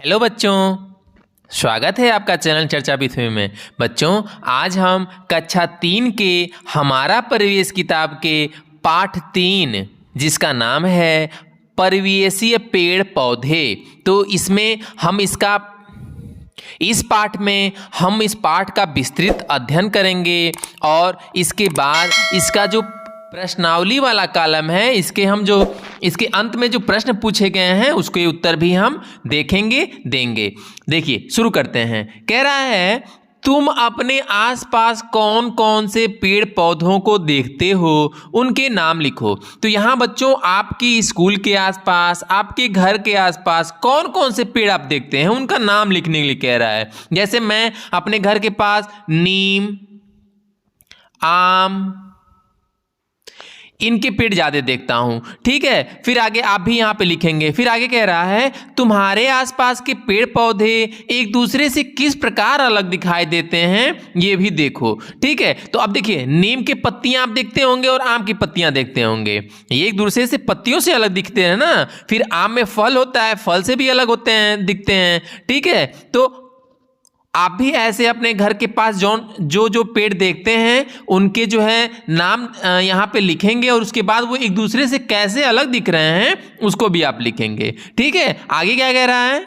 Hello बच्चों, स्वागत है आपका चैनल चर्चा विषय में। बच्चों, आज हम कक्षा 3 के हमारा परिवेश किताब के पाठ 3 जिसका नाम है परिवेशीय पेड़ पौधे, तो इसमें हम इस पाठ का विस्तृत अध्ययन करेंगे और इसके बाद इसका जो प्रश्नावली वाला कॉलम है इसके अंत में जो प्रश्न पूछे गए हैं उसके उत्तर भी हम देंगे। देखिए, शुरू करते हैं। कह रहा है, तुम अपने आसपास कौन कौन से पेड़ पौधों को देखते हो, उनके नाम लिखो। तो यहाँ बच्चों, आपकी स्कूल के आसपास, आपके घर के आसपास कौन कौन से पेड़ आप देखते हैं उनका नाम लिखने के लिए कह रहा है। जैसे मैं अपने घर के पास नीम, आम, इनके पेड़ ज़्यादा देखता हूँ। ठीक है, फिर आगे आप भी यहाँ पे लिखेंगे। फिर आगे कह रहा है, तुम्हारे आसपास के पेड़ पौधे एक दूसरे से किस प्रकार अलग दिखाई देते हैं ये भी देखो। ठीक है, तो अब देखिए, नीम के पत्तियाँ आप देखते होंगे और आम की पत्तियाँ देखते होंगे, ये एक दूसरे से पत्तियों से अलग दिखते हैं ना। फिर आम में फल होता है, फल से भी अलग दिखते हैं। ठीक है, तो आप भी ऐसे अपने घर के पास जो पेड़ देखते हैं उनके जो है नाम यहाँ पे लिखेंगे और उसके बाद वो एक दूसरे से कैसे अलग दिख रहे हैं उसको भी आप लिखेंगे। ठीक है, आगे क्या कह रहा है?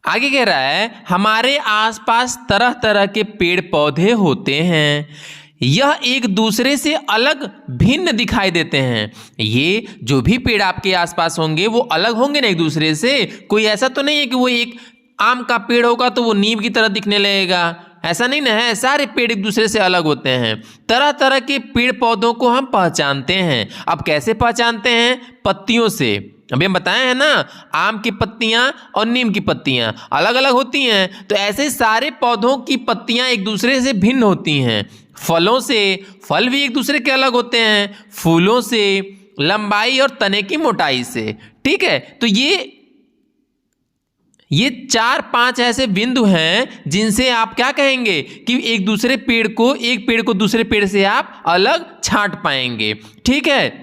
आगे कह रहा है, हमारे आसपास तरह तरह के पेड़ पौधे होते हैं, यह एक दूसरे से अलग भिन्न दिखाई देते हैं। ये जो भी पेड़ आपके आसपास होंगे वो अलग होंगे ना एक दूसरे से। कोई ऐसा तो नहीं है कि वो एक आम का पेड़ होगा तो वो नीम की तरह दिखने लगेगा, ऐसा नहीं ना है। सारे पेड़ एक दूसरे से अलग होते हैं। तरह तरह के पेड़ पौधों को हम पहचानते हैं। अब कैसे पहचानते हैं? पत्तियों से। अभी हम बताए हैं ना, आम की पत्तियां और नीम की पत्तियां अलग अलग होती हैं, तो ऐसे सारे पौधों की पत्तियां एक दूसरे से भिन्न होती हैं। फलों से, फल भी एक दूसरे के अलग होते हैं। फूलों से, लंबाई और तने की मोटाई से। ठीक है, तो ये 4-5 ऐसे बिंदु हैं जिनसे आप क्या कहेंगे कि एक पेड़ को दूसरे पेड़ से आप अलग छांट पाएंगे। ठीक है,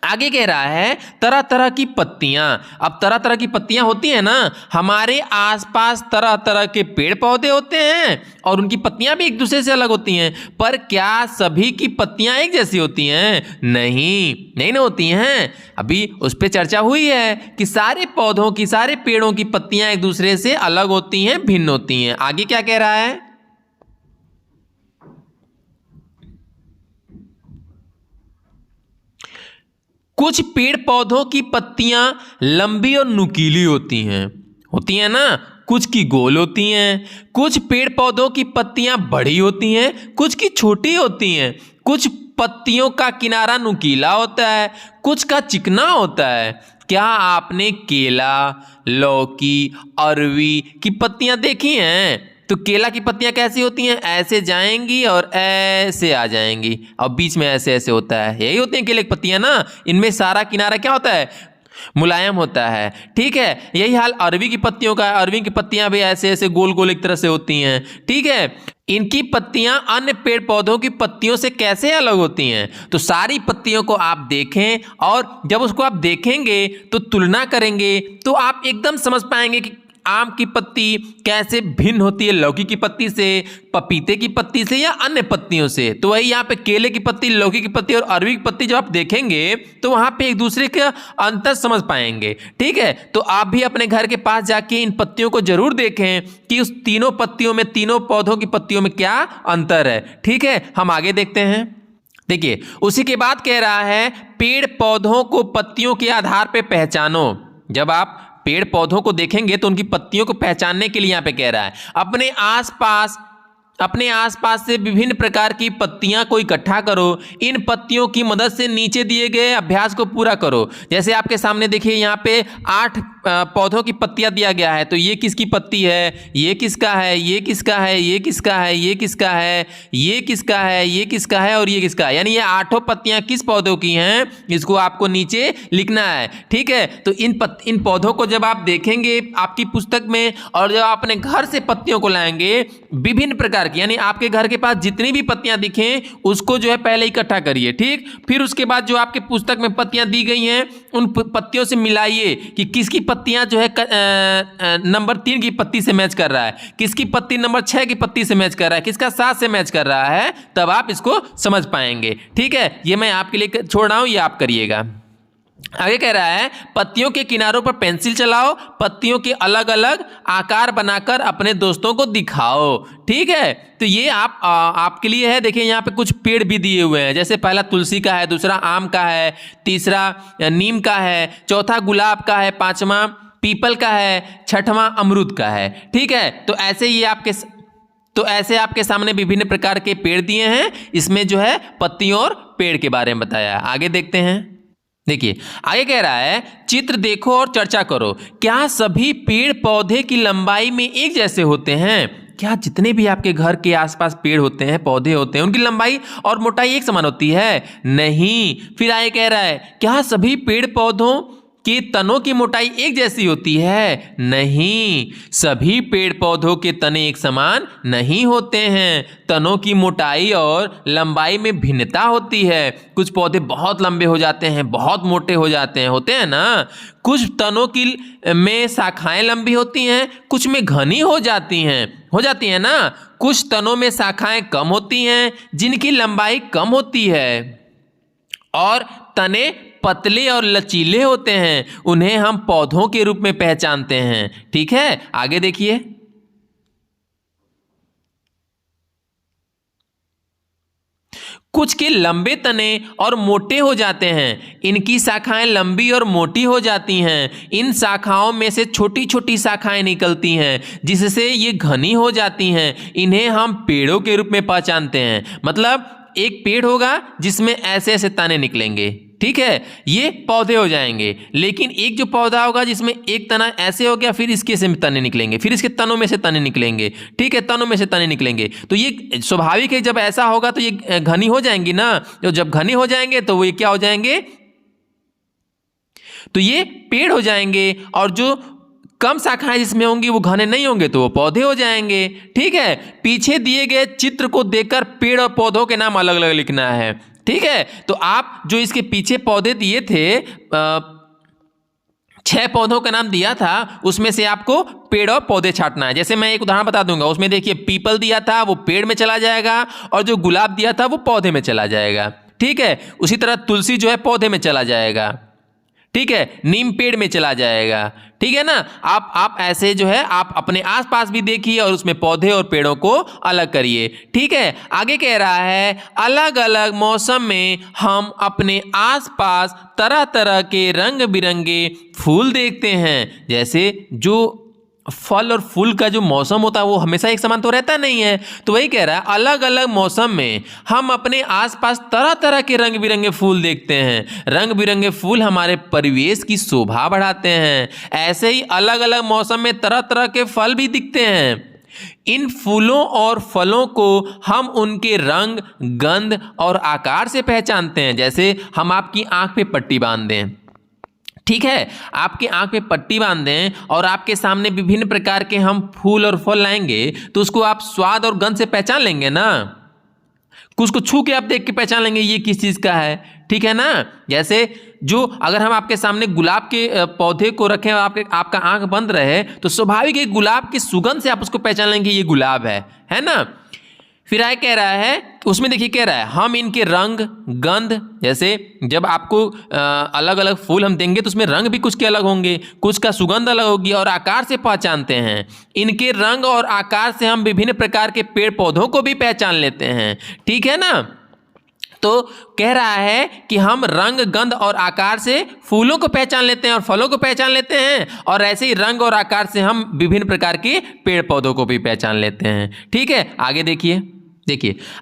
आगे कह रहा है, तरह तरह की पत्तियां। अब तरह तरह की पत्तियां होती हैं ना, हमारे आसपास तरह तरह के पेड़ पौधे होते हैं और उनकी पत्तियां भी एक दूसरे से अलग होती हैं, पर क्या सभी की पत्तियां एक जैसी होती हैं? नहीं ना होती हैं। अभी उस पर चर्चा हुई है कि सारे पौधों की, सारे पेड़ों की पत्तियां एक दूसरे से अलग होती हैं, भिन्न होती हैं। आगे क्या कह रहा है? कुछ पेड़ पौधों की पत्तियां लंबी और नुकीली होती हैं ना, कुछ की गोल होती हैं। कुछ पेड़ पौधों की पत्तियां बड़ी होती हैं, कुछ की छोटी होती हैं। कुछ पत्तियों का किनारा नुकीला होता है, कुछ का चिकना होता है। क्या आपने केला, लौकी, अरवी की पत्तियां देखी हैं? तो केला की पत्तियां कैसी होती हैं? ऐसे जाएंगी और ऐसे आ जाएंगी और बीच में ऐसे ऐसे होता है। यही होती हैं केले की पत्तियां ना। इनमें सारा किनारा क्या होता है? मुलायम होता है। ठीक है, यही हाल अरवी की पत्तियों का है। अरवी की पत्तियां भी ऐसे ऐसे गोल गोल एक तरह से होती हैं। ठीक है, इनकी पत्तियां अन्य पेड़ पौधों की पत्तियों से कैसे अलग होती हैं? तो सारी पत्तियों को आप देखें और जब उसको आप देखेंगे तो तुलना करेंगे तो आप एकदम समझ पाएंगे कि आम की पत्ती कैसे भिन्न होती है लौकी की पत्ती से, पपीते की पत्ती से या अन्य पत्तियों से। तो वही यहाँ पे केले की पत्ती, लौकी की पत्ती और अरवी की पत्ती जब आप देखेंगे तो वहाँ पे एक दूसरे का अंतर समझ पाएंगे। ठीक है, तो आप भी अपने घर के पास जाके इन पत्तियों को जरूर देखें कि उस तीनों पत्तियों में, तीनों पौधों की पत्तियों में क्या अंतर है। ठीक है, हम आगे देखते हैं। देखिए, उसी के बाद कह रहा है, पेड़ पौधों को पत्तियों के आधार पर पहचानो। जब आप पेड़ पौधों को देखेंगे तो उनकी पत्तियों को पहचानने के लिए यहां पे कह रहा है, अपने आसपास से विभिन्न प्रकार की पत्तियां को इकट्ठा करो। इन पत्तियों की मदद से नीचे दिए गए अभ्यास को पूरा करो। जैसे आपके सामने देखिए, यहाँ पे पौधों की पत्तियां दिया गया है, तो ये किसकी पत्ती है, ये किसका है, ये किसका है, ये किसका है, ये किसका है, ये किसका है, ये किसका है और ये किसका है, यानी ये 8 पत्तियां किस पौधों की हैं, इसको आपको नीचे लिखना है। ठीक है, तो इन पौधों को जब आप देखेंगे आपकी पुस्तक में और जब आप अपने घर से पत्तियों को लाएंगे विभिन्न प्रकार की, यानी आपके घर के पास जितनी भी पत्तियां दिखें उसको जो है पहले इकट्ठा करिए। ठीक, फिर उसके बाद जो आपके पुस्तक में पत्तियां दी गई हैं उन पत्तियों से मिलाइए कि किसकी पत्तियां जो है नंबर 3 की पत्ती से मैच कर रहा है, किसकी पत्ती नंबर 6 की पत्ती से मैच कर रहा है, किसका 7 से मैच कर रहा है, तब आप इसको समझ पाएंगे। ठीक है, ये मैं आपके लिए छोड़ रहा हूं, ये आप करिएगा। आगे कह रहा है पत्तियों के किनारों पर पेंसिल चलाओ, पत्तियों के अलग अलग आकार बनाकर अपने दोस्तों को दिखाओ। ठीक है, तो ये आपके लिए है। देखिए यहाँ पे कुछ पेड़ भी दिए हुए हैं, जैसे पहला तुलसी का है, दूसरा आम का है, तीसरा नीम का है, चौथा गुलाब का है, पांचवा पीपल का है, छठवां अमरूद का है। ठीक है, तो ऐसे आपके सामने विभिन्न प्रकार के पेड़ दिए हैं, इसमें जो है पत्तियों और पेड़ के बारे में बताया। आगे देखते हैं। देखिए आगे कह रहा है चित्र देखो और चर्चा करो, क्या सभी पेड़ पौधे की लंबाई में एक जैसे होते हैं? क्या जितने भी आपके घर के आसपास पेड़ होते हैं, पौधे होते हैं, उनकी लंबाई और मोटाई एक समान होती है? नहीं। फिर आगे कह रहा है क्या सभी पेड़ पौधों कि तनों की मोटाई एक जैसी होती है? नहीं, सभी पेड़ पौधों के तने एक समान नहीं होते हैं। तनों की मोटाई और लंबाई में भिन्नता होती है। कुछ पौधे बहुत लंबे हो जाते हैं, बहुत मोटे हो जाते हैं, होते हैं ना। कुछ तनों की में शाखाएं लंबी होती हैं, कुछ में घनी हो जाती हैं ना। कुछ तनों में शाखाएं कम होती हैं जिनकी लंबाई कम होती है, और तने पतले और लचीले होते हैं, उन्हें हम पौधों के रूप में पहचानते हैं। ठीक है, आगे देखिए। कुछ के लंबे तने और मोटे हो जाते हैं, इनकी शाखाएं लंबी और मोटी हो जाती हैं। इन शाखाओं में से छोटी छोटी शाखाएं निकलती हैं जिससे ये घनी हो जाती हैं, इन्हें हम पेड़ों के रूप में पहचानते हैं। मतलब एक पेड़ होगा जिसमें ऐसे ऐसे तने निकलेंगे, ठीक है, ये पौधे हो जाएंगे। लेकिन एक जो पौधा होगा जिसमें एक तना ऐसे हो गया, फिर इसके से तने निकलेंगे, फिर इसके तनों में से तने निकलेंगे, ठीक है, तनों में से तने निकलेंगे। तो ये स्वाभाविक है, जब ऐसा होगा तो ये घनी हो जाएंगी ना। तो जब घनी हो जाएंगे तो वो क्या हो जाएंगे, तो ये पेड़ हो जाएंगे। और जो कम शाखाएं जिसमें होंगी वो घने नहीं होंगे तो वो पौधे हो जाएंगे। ठीक है, पीछे दिए गए चित्र को देखकर पेड़ और पौधों के नाम अलग अलग लिखना है। ठीक है, तो आप जो इसके पीछे पौधे दिए थे, 6 पौधों का नाम दिया था, उसमें से आपको पेड़ और पौधे छांटना है। जैसे मैं एक उदाहरण बता दूंगा, उसमें देखिए पीपल दिया था वो पेड़ में चला जाएगा, और जो गुलाब दिया था वो पौधे में चला जाएगा। ठीक है, उसी तरह तुलसी जो है पौधे में चला जाएगा, ठीक है, नीम पेड़ में चला जाएगा। ठीक है ना। आप ऐसे जो है आप अपने आसपास भी देखिए और उसमें पौधे और पेड़ों को अलग करिए। ठीक है, आगे कह रहा है अलग अलग मौसम में हम अपने आसपास तरह तरह के रंग बिरंगे फूल देखते हैं। जैसे जो फल और फूल का जो मौसम होता है वो हमेशा एक समान तो रहता नहीं है, तो वही कह रहा है अलग अलग मौसम में हम अपने आसपास तरह तरह के रंग बिरंगे फूल देखते हैं। रंग बिरंगे फूल हमारे परिवेश की शोभा बढ़ाते हैं। ऐसे ही अलग अलग मौसम में तरह तरह के फल भी दिखते हैं। इन फूलों और फलों को हम उनके रंग, गंध और आकार से पहचानते हैं। जैसे हम आपकी आंख पे पट्टी बांध दें, ठीक है, आपकी आंख पे पट्टी बांध दें और आपके सामने विभिन्न प्रकार के हम फूल और फल लाएंगे, तो उसको आप स्वाद और गंध से पहचान लेंगे ना। कुछ को छू के आप देख के पहचान लेंगे ये किस चीज़ का है, ठीक है ना। जैसे जो अगर हम आपके सामने गुलाब के पौधे को रखें और आपका आंख बंद रहे, तो स्वाभाविक है गुलाब की सुगंध से आप उसको पहचान लेंगे ये गुलाब है ना। फिर आगे कह रहा है, उसमें देखिए कह रहा है हम इनके रंग, गंध, जैसे जब आपको अलग अलग फूल हम देंगे तो उसमें रंग भी कुछ के अलग होंगे, कुछ का सुगंध अलग होगी, और आकार से पहचानते हैं। इनके रंग और आकार से हम विभिन्न प्रकार के पेड़ पौधों को भी पहचान लेते हैं। ठीक है ना। तो कह रहा है कि हम रंग, गंध और आकार से फूलों को पहचान लेते हैं और फलों को पहचान लेते हैं, और ऐसे ही रंग और आकार से हम विभिन्न प्रकार के पेड़ पौधों को भी पहचान लेते हैं। ठीक है, आगे देखिए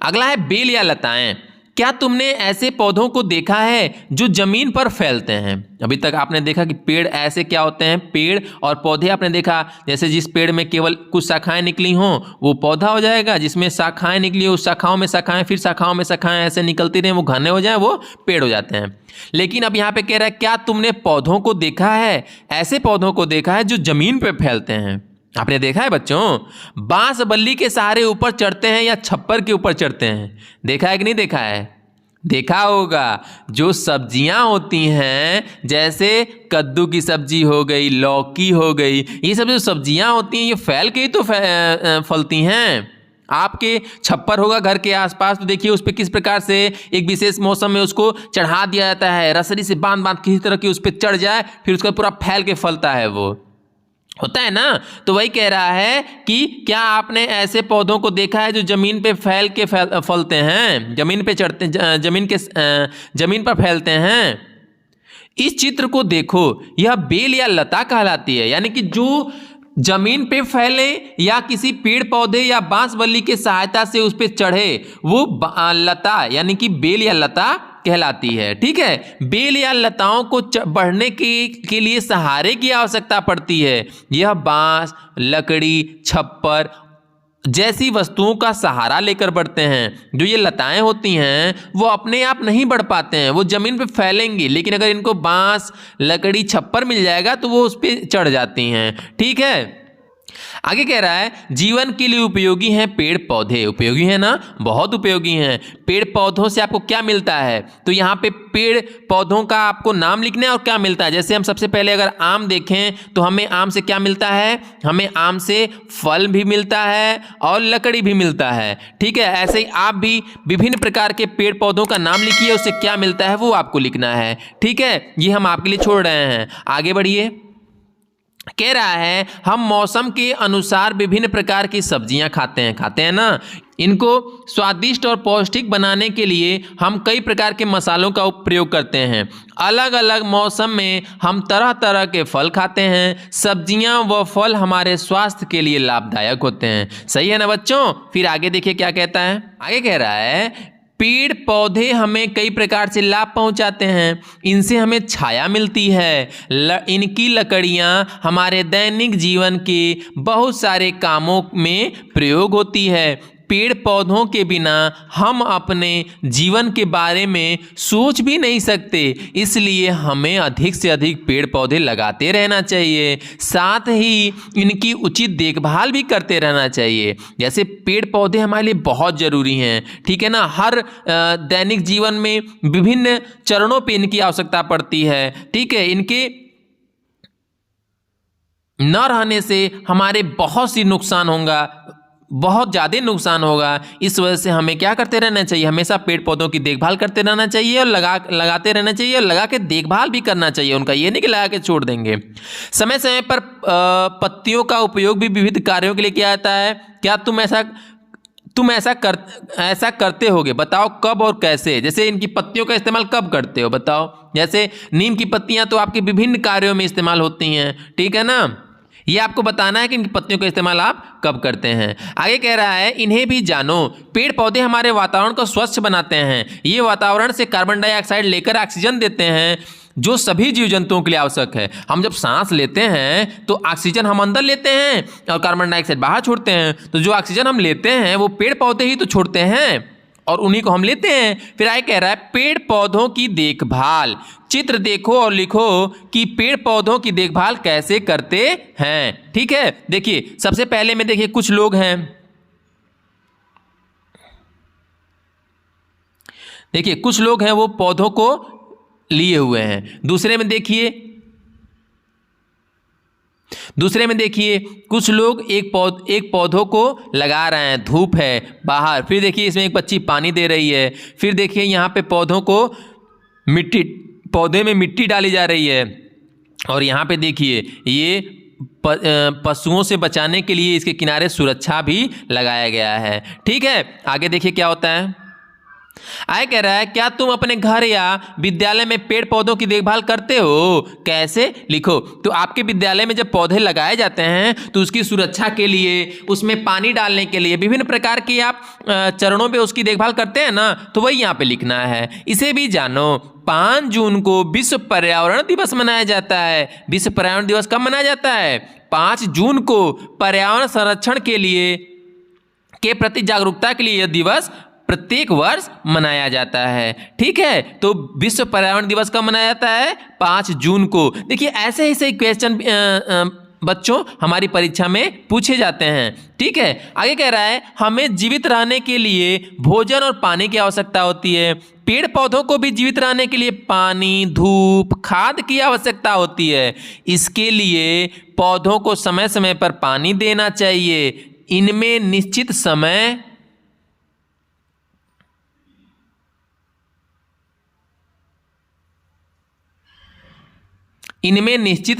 अगला है बेल या लताएं। क्या तुमने ऐसे पौधों को देखा है जो जमीन पर फैलते हैं? अभी तक आपने देखा कि पेड़ ऐसे क्या होते हैं, पेड़ और पौधे आपने देखा, जैसे जिस पेड़ में केवल कुछ शाखाएं निकली हों वो पौधा हो जाएगा, जिसमें शाखाएं निकली हो उस शाखाओं में शाखाएं, फिर शाखाओं में शाखाएं ऐसे निकलती रहे, वो घने हो जाए, वो पेड़ हो जाते हैं। लेकिन अब यहाँ पे कह रहा है क्या तुमने पौधों को देखा है, ऐसे पौधों को देखा है जो जमीन पे फैलते हैं? आपने देखा है बच्चों, बांस बल्ली के सहारे ऊपर चढ़ते हैं या छप्पर के ऊपर चढ़ते हैं? देखा है कि नहीं देखा है? देखा होगा। जो सब्जियां होती हैं, जैसे कद्दू की सब्जी हो गई, लौकी हो गई, ये सब जो सब्जियां होती हैं ये फैल के ही तो फलती हैं। आपके छप्पर होगा घर के आसपास, तो देखिए उस पर किस प्रकार से एक विशेष मौसम में उसको चढ़ा दिया जाता है, रसरी से बांध बांध किसी तरह की उस पर चढ़ जाए, फिर उसका पूरा फैल के फलता है, वो होता है ना। तो वही कह रहा है कि क्या आपने ऐसे पौधों को देखा है जो जमीन पे फैल के फलते हैं, जमीन पे चढ़ते, जमीन पर फैलते हैं? इस चित्र को देखो, यह बेल या लता कहलाती है, यानी कि जो जमीन पे फैले या किसी पेड़ पौधे या बांस बल्ली की सहायता से उस पे चढ़े वो लता यानी कि बेल या लता कहलाती है। ठीक है, बेल या लताओं को बढ़ने के लिए सहारे की आवश्यकता पड़ती है। यह बांस, लकड़ी, छप्पर जैसी वस्तुओं का सहारा लेकर बढ़ते हैं। जो ये लताएं होती हैं वो अपने आप नहीं बढ़ पाते हैं, वो जमीन पे फैलेंगी, लेकिन अगर इनको बांस, लकड़ी, छप्पर मिल जाएगा तो वो उस पर चढ़ जाती हैं। ठीक है, आगे कह रहा है जीवन के लिए उपयोगी हैं पेड़ पौधे। उपयोगी है ना, बहुत उपयोगी हैं। पेड़ पौधों से आपको क्या मिलता है? तो यहाँ पे पेड़ पौधों का आपको नाम लिखना है और क्या मिलता है। जैसे हम सबसे पहले अगर आम देखें तो हमें आम से क्या मिलता है? हमें आम से फल भी मिलता है और लकड़ी भी मिलता है। ठीक है, ऐसे ही आप भी विभिन्न प्रकार के पेड़ पौधों का नाम लिखिए, उससे क्या मिलता है वो आपको लिखना है। ठीक है, ये हम आपके लिए छोड़ रहे हैं। आगे बढ़िए, कह रहा है हम मौसम के अनुसार विभिन्न प्रकार की सब्जियां खाते हैं ना। इनको स्वादिष्ट और पौष्टिक बनाने के लिए हम कई प्रकार के मसालों का प्रयोग करते हैं। अलग अलग मौसम में हम तरह तरह के फल खाते हैं। सब्जियां व फल हमारे स्वास्थ्य के लिए लाभदायक होते हैं। सही है ना बच्चों? फिर आगे देखिए क्या कहता है। आगे कह रहा है पेड़ पौधे हमें कई प्रकार से लाभ पहुंचाते हैं। इनसे हमें छाया मिलती है। इनकी लकड़ियां हमारे दैनिक जीवन के बहुत सारे कामों में प्रयोग होती है। पेड़ पौधों के बिना हम अपने जीवन के बारे में सोच भी नहीं सकते, इसलिए हमें अधिक से अधिक पेड़ पौधे लगाते रहना चाहिए। साथ ही इनकी उचित देखभाल भी करते रहना चाहिए। जैसे पेड़ पौधे हमारे लिए बहुत ज़रूरी हैं, ठीक है ना। हर दैनिक जीवन में विभिन्न चरणों पे इनकी आवश्यकता पड़ती है। ठीक है, इनके न रहने से हमारे बहुत सी नुकसान होगा, बहुत ज़्यादा नुकसान होगा। इस वजह से हमें क्या करते रहना चाहिए? हमेशा पेड़ पौधों की देखभाल करते रहना चाहिए और लगाते रहना चाहिए और लगा के देखभाल भी करना चाहिए उनका, ये नहीं कि लगा के छोड़ देंगे। समय समय पर पत्तियों का उपयोग भी विविध कार्यों के लिए किया जाता है। क्या तुम ऐसा करते होगे? बताओ कब और कैसे। जैसे इनकी पत्तियों का इस्तेमाल कब करते हो बताओ। जैसे नीम की पत्तियां तो आपके विभिन्न कार्यों में इस्तेमाल होती हैं, ठीक है ना। ये आपको बताना है कि इनकी पत्तियों का इस्तेमाल आप कब करते हैं। आगे कह रहा है इन्हें भी जानो। पेड़ पौधे हमारे वातावरण को स्वच्छ बनाते हैं। ये वातावरण से कार्बन डाइऑक्साइड लेकर ऑक्सीजन देते हैं, जो सभी जीव जंतुओं के लिए आवश्यक है। हम जब सांस लेते हैं तो ऑक्सीजन हम अंदर लेते हैं और कार्बन डाइऑक्साइड बाहर छोड़ते हैं। तो जो ऑक्सीजन हम लेते हैं वो पेड़ पौधे ही तो छोड़ते हैं और उन्हीं को हम लेते हैं। फिर आगे कह रहा है पेड़ पौधों की देखभाल। चित्र देखो और लिखो कि पेड़ पौधों की देखभाल कैसे करते हैं। ठीक है, देखिए सबसे पहले में देखिए कुछ लोग हैं, देखिए कुछ लोग हैं वो पौधों को लिए हुए हैं। दूसरे में देखिए कुछ लोग एक पौधों को लगा रहे हैं, धूप है बाहर। फिर देखिए इसमें एक बच्ची पानी दे रही है। फिर देखिए यहाँ पे पौधे में मिट्टी डाली जा रही है। और यहाँ पे देखिए ये पशुओं से बचाने के लिए इसके किनारे सुरक्षा भी लगाया गया है। ठीक है, आगे देखिए क्या होता है। आगे कह रहा है, क्या तुम अपने घर या विद्यालय में पेड़ पौधों की देखभाल करते हो? कैसे? लिखो। तो आपके विद्यालय में जब पौधे लगाए जाते हैं तो उसकी सुरक्षा के लिए, उसमें पानी डालने के लिए विभिन्न प्रकार की आप चरणों पे उसकी देखभाल करते हैं ना, तो वही यहाँ पे लिखना है। इसे भी जानो, 5 जून को विश्व पर्यावरण दिवस मनाया जाता है। विश्व पर्यावरण दिवस कब मनाया जाता है? 5 जून को पर्यावरण संरक्षण के प्रति जागरूकता के लिए यह दिवस प्रत्येक वर्ष मनाया जाता है। ठीक है, तो विश्व पर्यावरण दिवस कब मनाया जाता है? 5 जून को। देखिए ऐसे ही क्वेश्चन बच्चों हमारी परीक्षा में पूछे जाते हैं। ठीक है, आगे कह रहा है, हमें जीवित रहने के लिए भोजन और पानी की आवश्यकता होती है। पेड़ पौधों को भी जीवित रहने के लिए पानी, धूप, खाद की आवश्यकता होती है। इसके लिए पौधों को समय समय पर पानी देना चाहिए। इनमें निश्चित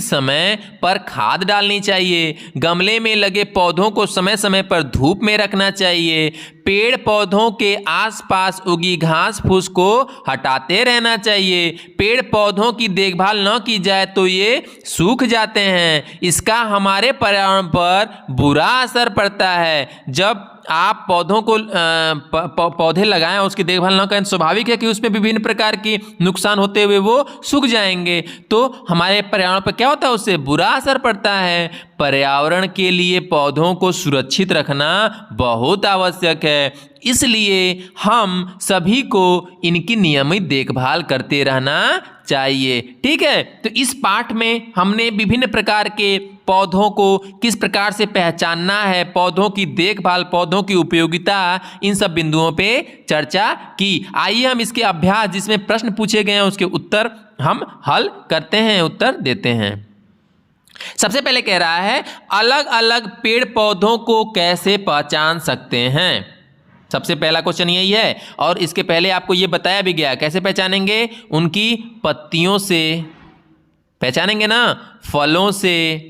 समय पर खाद डालनी चाहिए। गमले में लगे पौधों को समय समय पर धूप में रखना चाहिए। पेड़ पौधों के आसपास उगी घास फूस को हटाते रहना चाहिए। पेड़ पौधों की देखभाल न की जाए तो ये सूख जाते हैं। इसका हमारे पर्यावरण पर बुरा असर पड़ता है। जब आप पौधों को पौधे लगाएं और उसकी देखभाल न करें, स्वाभाविक है कि उसमें विभिन्न प्रकार की नुकसान होते हुए वो सूख जाएंगे। तो हमारे पर्यावरण पर क्या होता है? उससे बुरा असर पड़ता है। पर्यावरण के लिए पौधों को सुरक्षित रखना बहुत आवश्यक है। इसलिए हम सभी को इनकी नियमित देखभाल करते रहना चाहिए। ठीक है, तो इस पाठ में हमने विभिन्न प्रकार के पौधों को किस प्रकार से पहचानना है, पौधों की देखभाल, पौधों की उपयोगिता, इन सब बिंदुओं पे चर्चा की। आइए हम इसके अभ्यास, जिसमें प्रश्न पूछे गए हैं, उसके उत्तर हम हल करते हैं, उत्तर देते हैं। सबसे पहले कह रहा है, अलग अलग पेड़ पौधों को कैसे पहचान सकते हैं? सबसे पहला क्वेश्चन यही है, और इसके पहले आपको यह बताया भी गया कैसे पहचानेंगे। उनकी पत्तियों से पहचानेंगे ना, फलों से,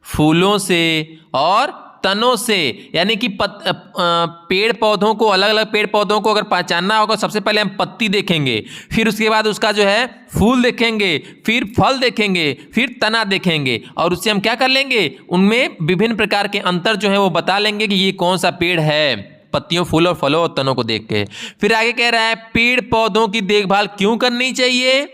फूलों से और तनों से। यानी कि पेड़ पौधों को, अलग अलग पेड़ पौधों को अगर पहचानना होगा, सबसे पहले हम पत्ती देखेंगे, फिर उसके बाद उसका जो है फूल देखेंगे, फिर फल देखेंगे, फिर तना देखेंगे, और उससे हम क्या कर लेंगे, उनमें विभिन्न प्रकार के अंतर जो है वो बता लेंगे कि ये कौन सा पेड़ है, पत्तियों, फूलों, फलों और तनों को देख के। फिर आगे कह रहा है, पेड़ पौधों की देखभाल क्यों करनी चाहिए?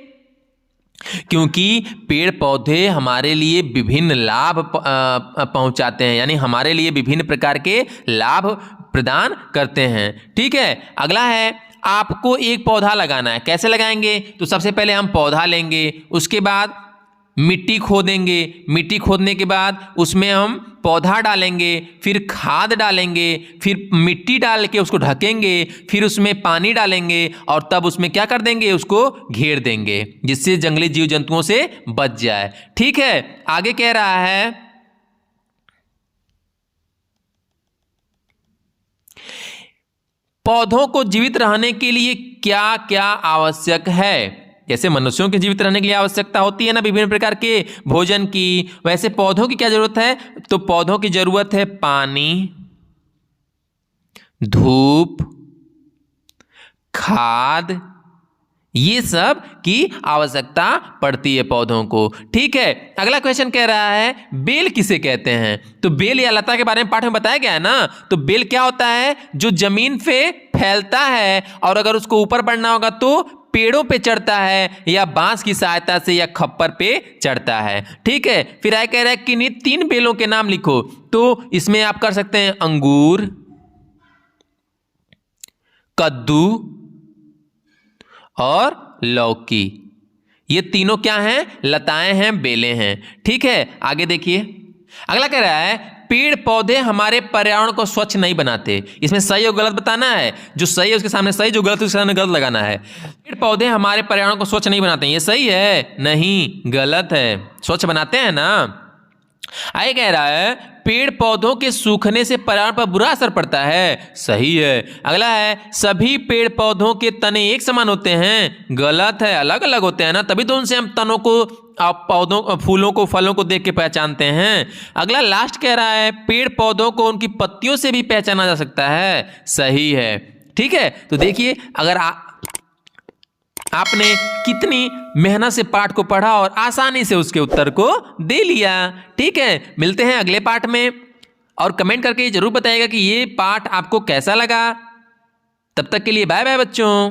क्योंकि पेड़ पौधे हमारे लिए विभिन्न लाभ पहुंचाते हैं, यानी हमारे लिए विभिन्न प्रकार के लाभ प्रदान करते हैं। ठीक है, अगला है, आपको एक पौधा लगाना है। कैसे लगाएंगे? तो सबसे पहले हम पौधा लेंगे, उसके बाद मिट्टी खोदेंगे, मिट्टी खोदने के बाद उसमें हम पौधा डालेंगे, फिर खाद डालेंगे, फिर मिट्टी डाल के उसको ढकेंगे, फिर उसमें पानी डालेंगे, और तब उसमें क्या कर देंगे, उसको घेर देंगे, जिससे जंगली जीव जंतुओं से बच जाए। ठीक है, आगे कह रहा है, पौधों को जीवित रहने के लिए क्या क्या आवश्यक है? जैसे मनुष्यों के जीवित रहने के लिए आवश्यकता होती है ना विभिन्न प्रकार के भोजन की, वैसे पौधों की क्या जरूरत है? तो पौधों की जरूरत है पानी, धूप, खाद, ये सब की आवश्यकता पड़ती है पौधों को। ठीक है, अगला क्वेश्चन कह रहा है, बेल किसे कहते हैं? तो बेल या लता के बारे में पाठ में बताया गया है ना। तो बेल क्या होता है? जो जमीन पे फैलता है, और अगर उसको ऊपर बढ़ना होगा तो पेड़ों पे चढ़ता है, या बांस की सहायता से, या खप्पर पे चढ़ता है। ठीक है, फिर आगे कह रहा है कि नहीं 3 बेलों के नाम लिखो। तो इसमें आप कर सकते हैं अंगूर, कद्दू और लौकी। ये तीनों क्या हैं? लताएं हैं, बेलें हैं। ठीक है, आगे देखिए, अगला कह रहा है, पेड़ पौधे हमारे पर्यावरण को स्वच्छ नहीं बनाते। इसमें सही और गलत बताना है, जो सही है उसके सामने सही, जो गलत है उसके सामने गलत लगाना है। पेड़ पौधे हमारे पर्यावरण को स्वच्छ नहीं बनाते, ये सही है? नहीं, गलत है। स्वच्छ बनाते हैं ना। आगे कह रहा है, पेड़ पौधों के सूखने से पर्यावरण पर बुरा असर पड़ता है। सही है। अगला है, सभी पेड़ पौधों के तने एक समान होते हैं। गलत है, अलग अलग होते हैं ना, तभी तो उनसे हम तनों को, पौधों, फूलों को, फलों को देख के पहचानते हैं। अगला लास्ट कह रहा है, पेड़ पौधों को उनकी पत्तियों से भी पहचाना जा सकता है। सही है। ठीक है, तो देखिए अगर आपने कितनी मेहनत से पाठ को पढ़ा और आसानी से उसके उत्तर को दे लिया। ठीक है, मिलते हैं अगले पाठ में और कमेंट करके जरूर बताइएगा कि ये पाठ आपको कैसा लगा। तब तक के लिए बाय बाय बच्चों।